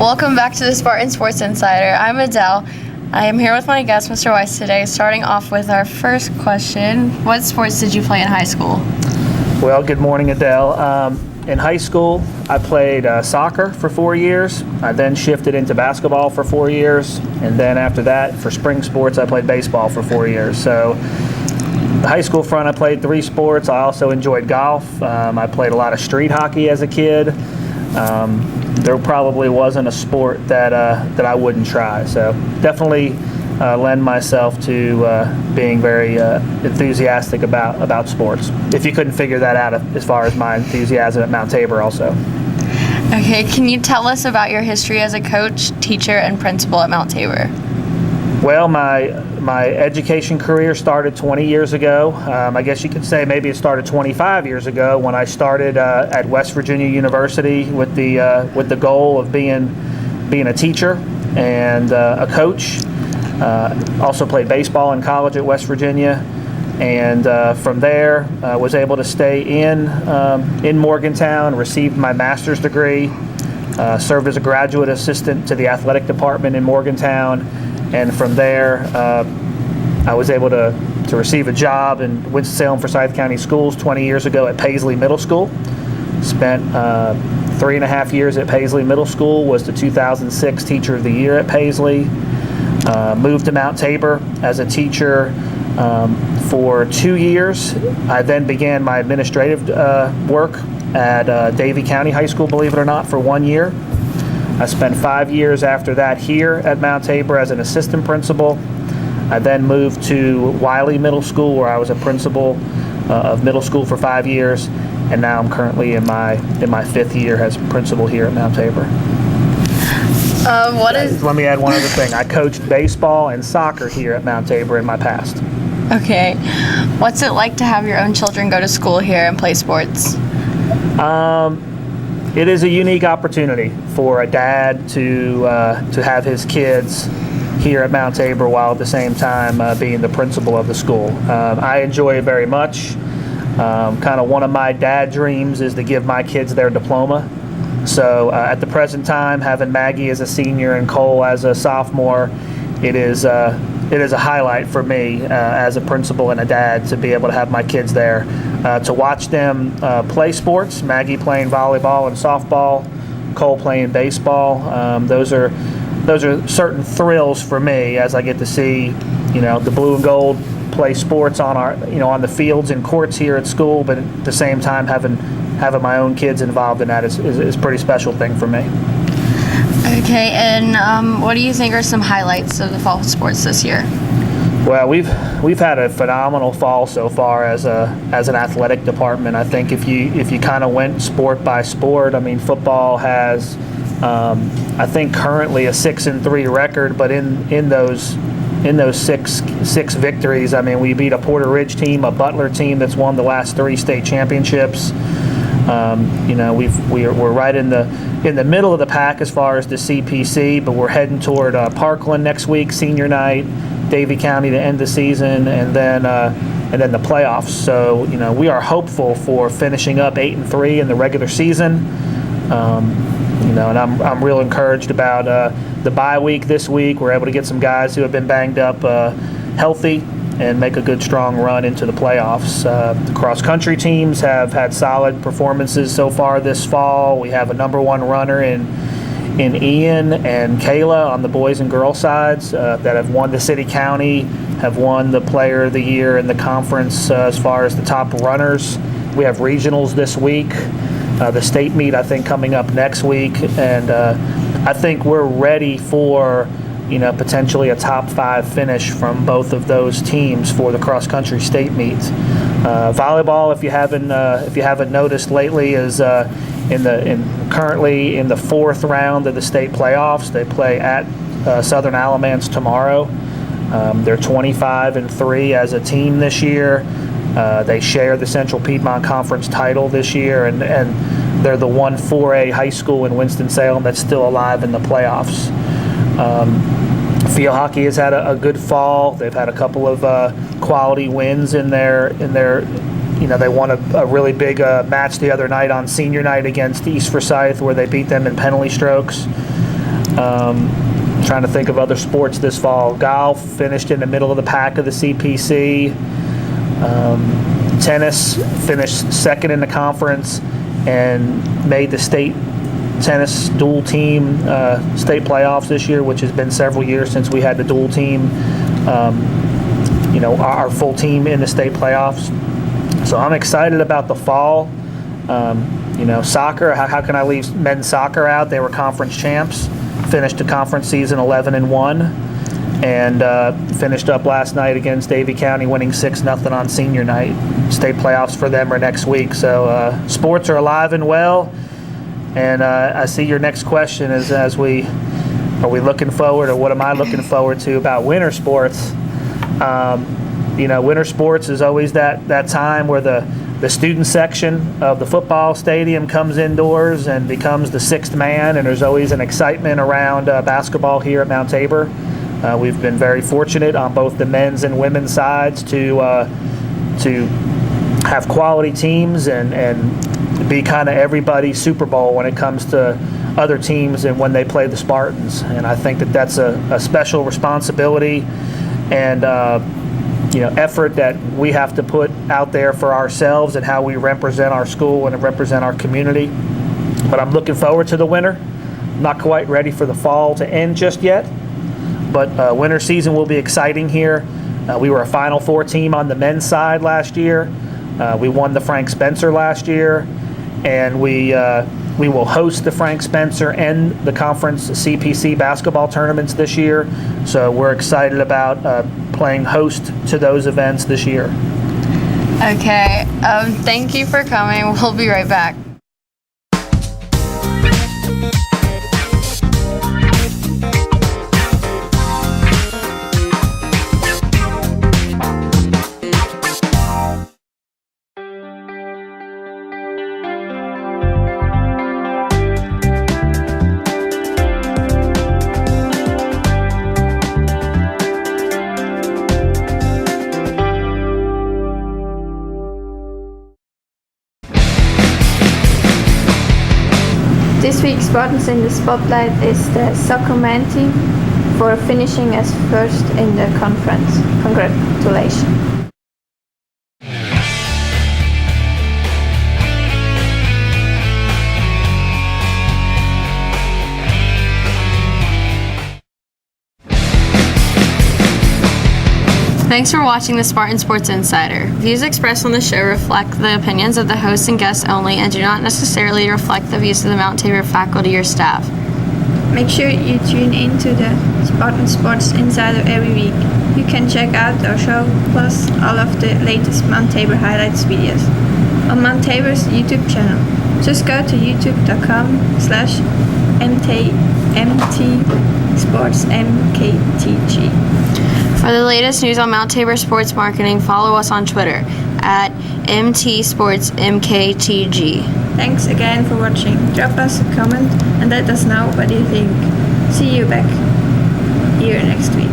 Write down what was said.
Welcome back to the Spartan Sports Insider. I'm Adele. I am here with my guest, Mr. Weiss, today. Starting off with our first question, what sports did you play in high school? Well, good morning, Adele. In high school, I played soccer for 4 years. I then shifted into basketball for 4 years. And then after that, for spring sports, I played baseball for 4 years. So the high school front, I played 3 sports. I also enjoyed golf. I played a lot of street hockey as a kid. There probably wasn't a sport that I wouldn't try. So definitely lend myself to being very enthusiastic about sports. If you couldn't figure that out as far as my enthusiasm at Mount Tabor also. Okay, can you tell us about your history as a coach, teacher, and principal at Mount Tabor? Well, my education career started 20 years ago. I guess you could say maybe it started 25 years ago when I started at West Virginia University with the goal of being a teacher and a coach. Also played baseball in college at West Virginia, and from there was able to stay in Morgantown, received my master's degree, served as a graduate assistant to the athletic department in Morgantown. And from there, I was able to receive a job in Winston-Salem Forsyth County Schools 20 years ago at Paisley Middle School. Spent 3.5 years at Paisley Middle School, was the 2006 Teacher of the Year at Paisley. Moved to Mount Tabor as a teacher for 2 years. I then began my administrative work at Davie County High School, believe it or not, for 1 year. I spent 5 years after that here at Mount Tabor as an assistant principal. I then moved to Wiley Middle School, where I was a principal of middle school for 5 years, and now I'm currently in my 5th year as principal here at Mount Tabor. Let me add one other thing. I coached baseball and soccer here at Mount Tabor in my past. Okay. What's it like to have your own children go to school here and play sports? It is a unique opportunity for a dad to have his kids here at Mount Tabor while at the same time being the principal of the school. I enjoy it very much. Kind of one of my dad dreams is to give my kids their diploma. So at the present time, having Maggie as a senior and Cole as a sophomore, it is a highlight for me as a principal and a dad to be able to have my kids there, to watch them play sports. Maggie playing volleyball and softball, Cole playing baseball. Those are certain thrills for me as I get to see, the blue and gold play sports on the fields and courts here at school, but at the same time having my own kids involved in that is a pretty special thing for me. Okay, and what do you think are some highlights of the fall sports this year? Well, we've had a phenomenal fall so far as an athletic department. I think if you kind of went sport by sport, I mean, football has I think currently a 6-3 record, but in those 6 victories, I mean, we beat a Porter Ridge team, a Butler team that's won the last 3 state championships. We're right in the middle of the pack as far as the CPC, but we're heading toward Parkland next week, senior night, Davie County to end the season, and then the playoffs. So we are hopeful for finishing up 8-3 in the regular season. And I'm real encouraged about the bye week this week. We're able to get some guys who have been banged up healthy and make a good strong run into the playoffs. The cross-country teams have had solid performances so far this fall. We have a number 1 runner in Ian and Kayla on the boys and girls sides that have won the city county, have won the player of the year in the conference as far as the top runners. We have regionals this week. The state meet, I think, coming up next week. And I think we're ready for potentially a top 5 finish from both of those teams for the cross-country state meet. Volleyball, if you haven't noticed lately, is currently in the 4th round of the state playoffs. They play at Southern Alamance tomorrow. They're 25-3 as a team this year. They share the Central Piedmont Conference title this year, and they're the 1-4A high school in Winston-Salem that's still alive in the playoffs. Field hockey has had a good fall. They've had a couple of quality wins in their. They won a really big match the other night on senior night against East Forsyth, where they beat them in penalty strokes. Trying to think of other sports this fall. Golf finished in the middle of the pack of the CPC. Tennis finished second in the conference and made the state tennis dual team state playoffs this year, which has been several years since we had the dual team, our full team in the state playoffs. So I'm excited about the fall. Soccer, how can I leave men's soccer out? They were conference champs, finished the conference season 11-1, and finished up last night against Davie County, winning 6-0 on senior night. State playoffs for them are next week. So sports are alive and well. And I see your next question is, are we looking forward, or what am I looking forward to about winter sports? Winter sports is always that time where the student section of the football stadium comes indoors and becomes the sixth man, and there's always an excitement around basketball here at Mount Tabor. We've been very fortunate on both the men's and women's sides to have quality teams and be kind of everybody's Super Bowl when it comes to other teams and when they play the Spartans. And I think that's a special responsibility and effort that we have to put out there for ourselves and how we represent our school and represent our community. But I'm looking forward to the winter. Not quite ready for the fall to end just yet, but winter season will be exciting here. We were a Final Four team on the men's side last year. We won the Frank Spencer last year, and we will host the Frank Spencer and the conference CPC basketball tournaments this year. So we're excited about playing host to those events this year. Okay, thank you for coming. We'll be right back. This week's Spartans in the Spotlight is the soccer man team for finishing as first in the conference. Congratulations. Thanks for watching the Spartan Sports Insider. Views expressed on the show reflect the opinions of the hosts and guests only and do not necessarily reflect the views of the Mount Tabor faculty or staff. Make sure you tune in to the Spartan Sports Insider every week. You can check out our show plus all of the latest Mount Tabor highlights videos on Mount Tabor's YouTube channel. Just go to youtube.com/MTSportsMKTG. For the latest news on Mount Tabor sports marketing, follow us on Twitter at MTSportsMKTG. Thanks again for watching. Drop us a comment and let us know what you think. See you back here next week.